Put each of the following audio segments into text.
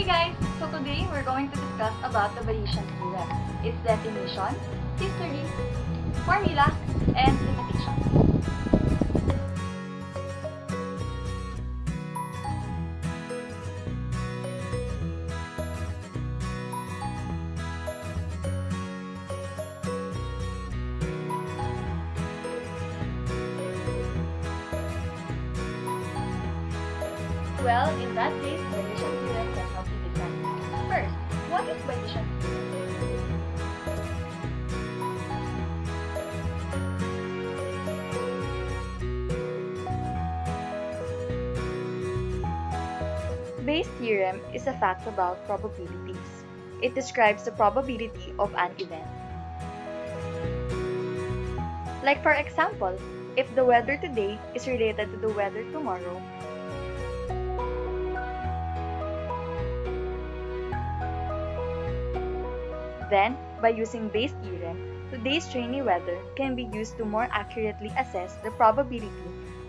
guys! So today we're going to discuss about the Bayesian Theorem, its definition, history, formula, and limitations. Well, in that case, Bayesian Theorem can help you decide. First, what is Bayesian Theorem? Bayes' theorem is a fact about probabilities. It describes the probability of an event. Like for example, if the weather today is related to the weather tomorrow, then, by using Bayes' theorem, today's rainy weather can be used to more accurately assess the probability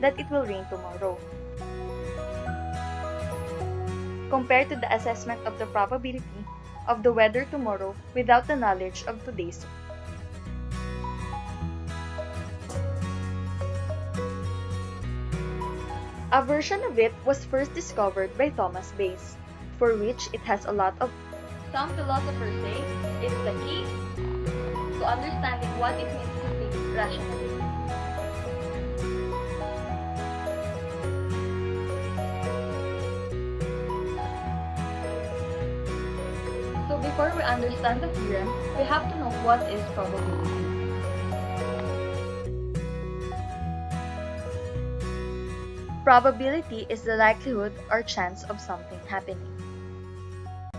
that it will rain tomorrow, compared to the assessment of the probability of the weather tomorrow without the knowledge of today's. A version of it was first discovered by Thomas Bayes, for which it has a lot of. Some philosophers say it's the key to understanding what it means to think rationally. So before we understand the theorem, we have to know what is probability. Probability is the likelihood or chance of something happening.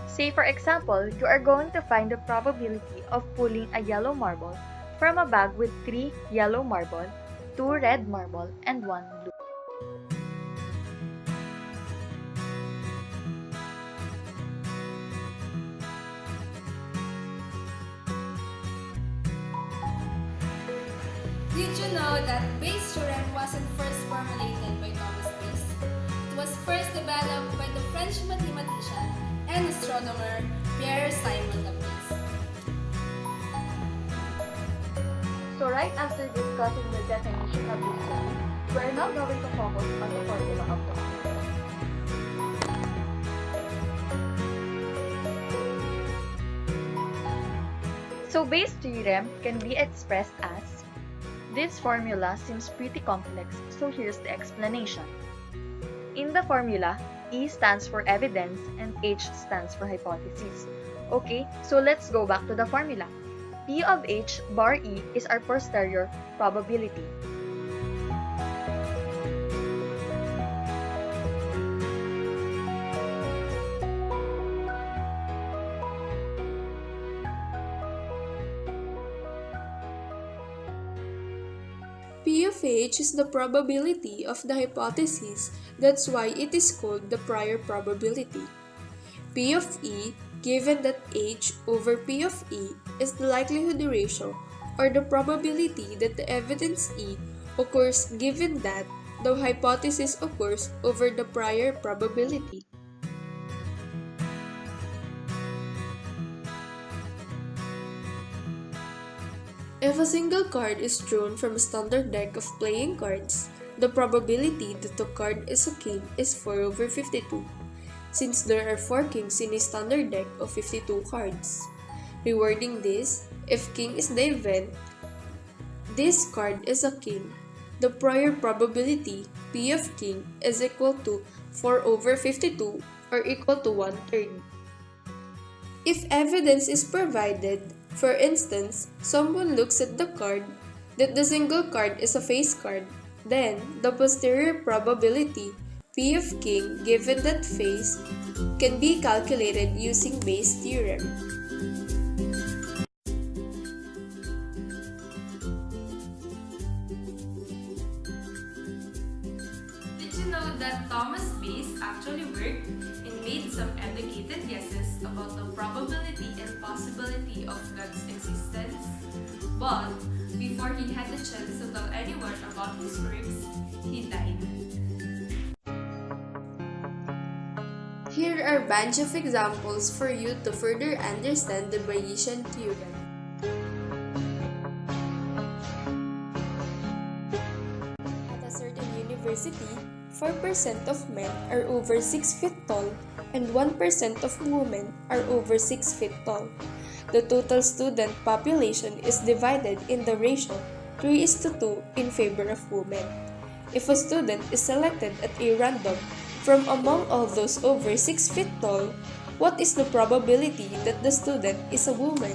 Say for example, you are going to find the probability of pulling a yellow marble from a bag with 3 yellow marble, 2 red marble, and 1 blue. Did you know that Bayes' theorem wasn't first formulated by Thomas Bayes? It was first developed by the French mathematician and astronomer Pierre-Simon Laplace. So right after discussing the definition of this theorem, we are now going to focus on the formula of the theorem. So Bayes' theorem can be expressed as, this formula seems pretty complex, so here's the explanation. In the formula, E stands for evidence and H stands for hypothesis. Okay, so let's go back to the formula. P of H bar E is our posterior probability. P of H is the probability of the hypothesis, that's why it is called the prior probability. P of E, given that H over P of E is the likelihood ratio or the probability that the evidence E occurs given that the hypothesis occurs over the prior probability. If a single card is drawn from a standard deck of playing cards, the probability that the card is a king is 4 over 52, since there are 4 kings in a standard deck of 52 cards. Rewarding this, if king is the event, this card is a king. The prior probability, P of king, is equal to 4 over 52 or equal to 1/3. If evidence is provided, for instance, someone looks at the card that the single card is a face card, then the posterior probability, P of king given that face, can be calculated using Bayes' theorem. Did you know that Thomas Bayes actually worked and made some educated guesses about the probability and possibility of God's existence? But before he had the chance to tell anyone about his works, he died. Here are a bunch of examples for you to further understand the Bayesian Theorem. At a certain university, 4% of men are over 6 feet tall and 1% of women are over 6 feet tall. The total student population is divided in the ratio 3:2 in favor of women. If a student is selected at a random from among all those over 6 feet tall, what is the probability that the student is a woman?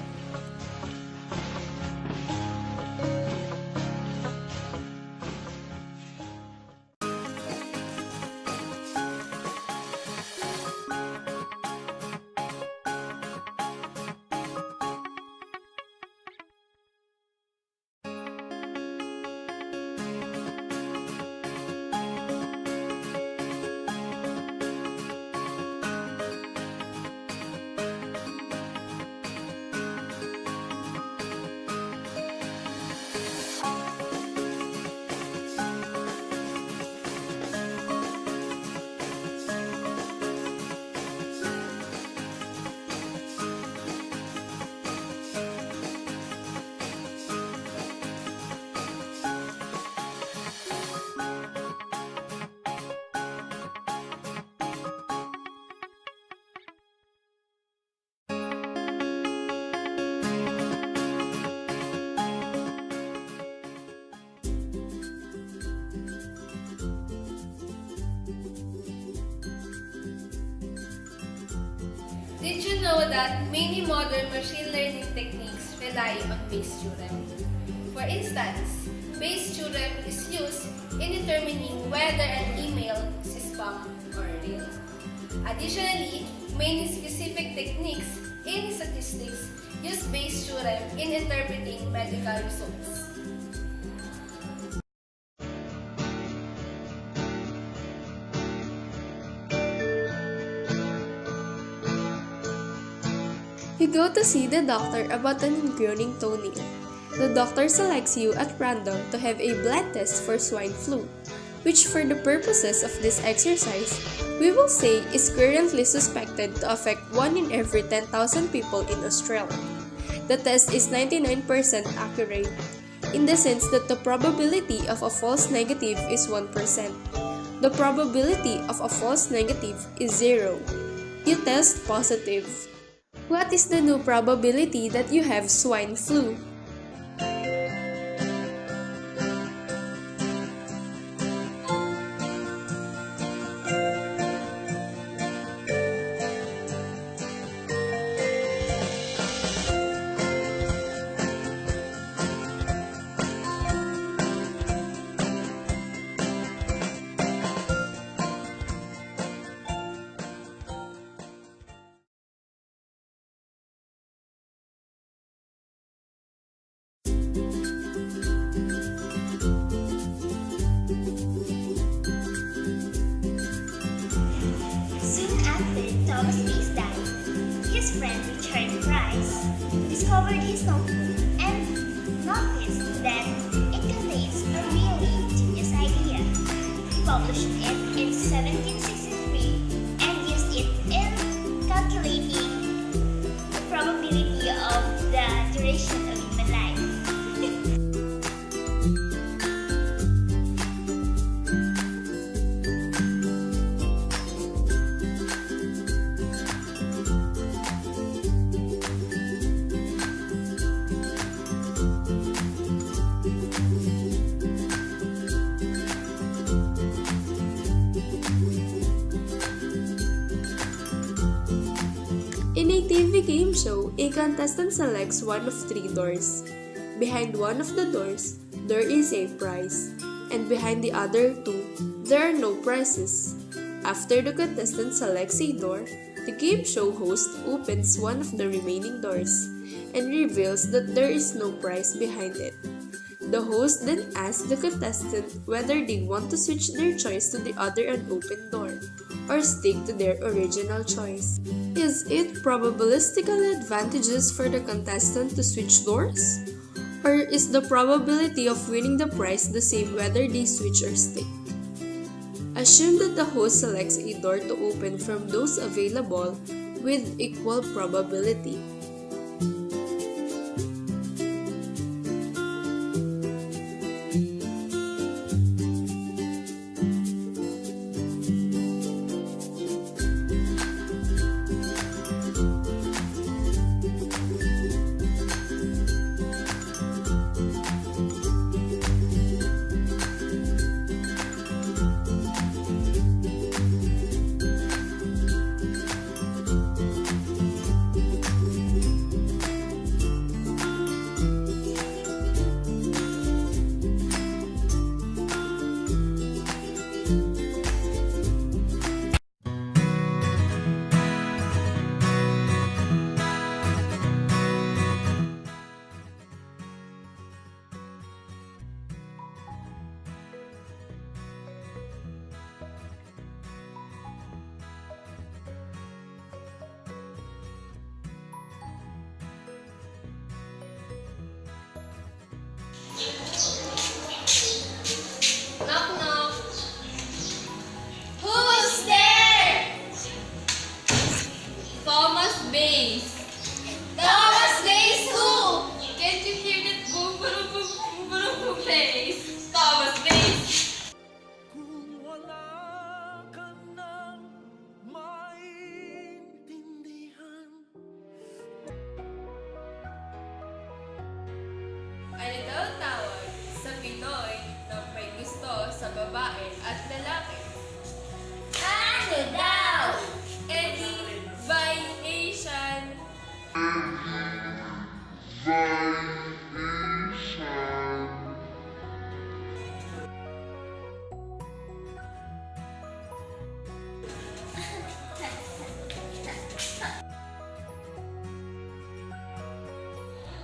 Did you know that many modern machine learning techniques rely on Bayes' theorem? For instance, Bayes' theorem is used in determining whether an email is spam or real. Additionally, many specific techniques in statistics use Bayes' theorem in interpreting medical results. You go to see the doctor about an ingrowing toenail. The doctor selects you at random to have a blood test for swine flu, which for the purposes of this exercise, we will say is currently suspected to affect 1 in every 10,000 people in Australia. The test is 99% accurate, in the sense that the probability of a false negative is 1%. The probability of a false negative is 0. You test positive. What is the new probability that you have swine flu? Thomas Bayes died. His friend Richard Price discovered his notebook and noticed that it contains a really genius idea. He published it in 1763 and used it in calculating the probability of the duration of human life. In a TV game show, a contestant selects one of 3 doors. Behind one of the doors, there is a prize, and behind the other 2, there are no prizes. After the contestant selects a door, the game show host opens one of the remaining doors and reveals that there is no prize behind it. The host then asks the contestant whether they want to switch their choice to the other unopened door or stick to their original choice. Is it probabilistical advantages for the contestant to switch doors? Or is the probability of winning the prize the same whether they switch or stick? Assume that the host selects a door to open from those available with equal probability. Knock knock. Who's there? Thomas Bass. Thomas Bass who? Can't you hear that boom boom boom boom boom boom bass? Thomas Bass. Kung wala ka nang maintindihan. Ano daw tawag sa Pinoy na may gusto sa babae at lalaki? Ano daw? Eddie Bayesian.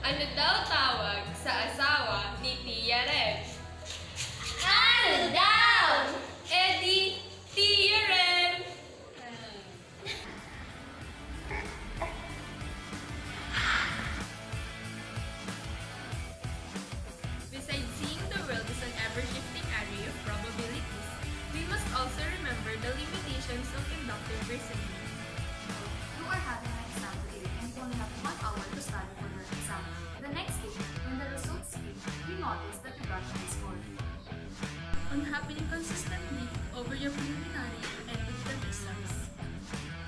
Ano daw tawag sa asawa ni Tia Rem? Ano daw? Eddie Theorem. Besides seeing the world as an ever-shifting array of probabilities, we must also remember the limitations of inductive reasoning. You are having an exam today and you only have 1 hour to study for your exam. The next day, when the results came, you noticed that you got a high score. Unhappily consistently over your preliminary and midterm exams.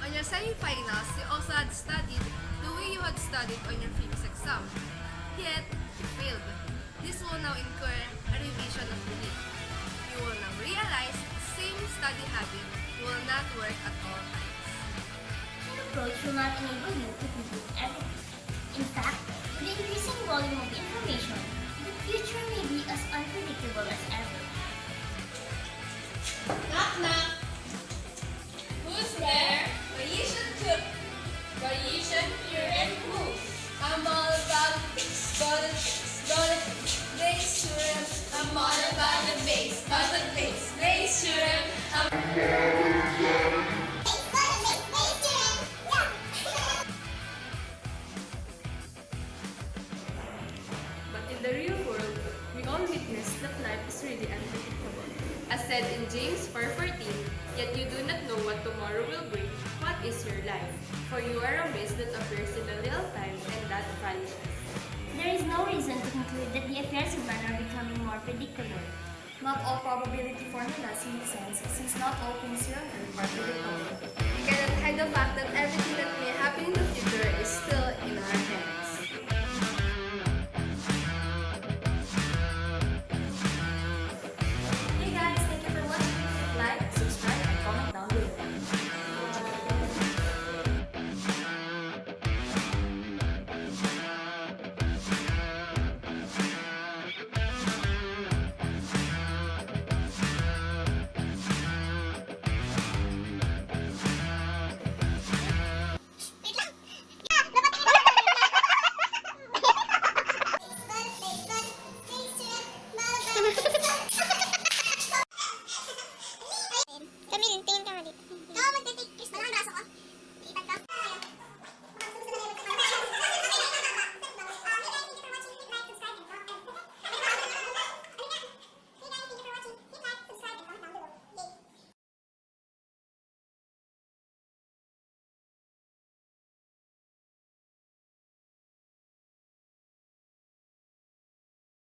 On your semi-finals, you also had studied the way you had studied on your physics exam. Yet, you failed. This will now incur a revision of the need. You will now realize the same study habit will not work at all times. An approach will not enable you to complete everything. In fact, with the increasing volume of information, the future may be as unpredictable as ever. Knock knock. Who's there? Bayesian Theorem who? I'm all about Bayes Theorem. I'm all about the base. Bayes Theorem. But in the real world, we all witness that life is really unpredictable. As said in James 4:14, yet you do not know what tomorrow will bring. What is your life? For you are a mist that appears in a little time and that vanishes. There is no reason to conclude that the affairs of man are becoming more predictable. Not all probability formulas make sense since not all things here on earth are predictable. We cannot hide the fact that everything that may happen in the future is still in our hands.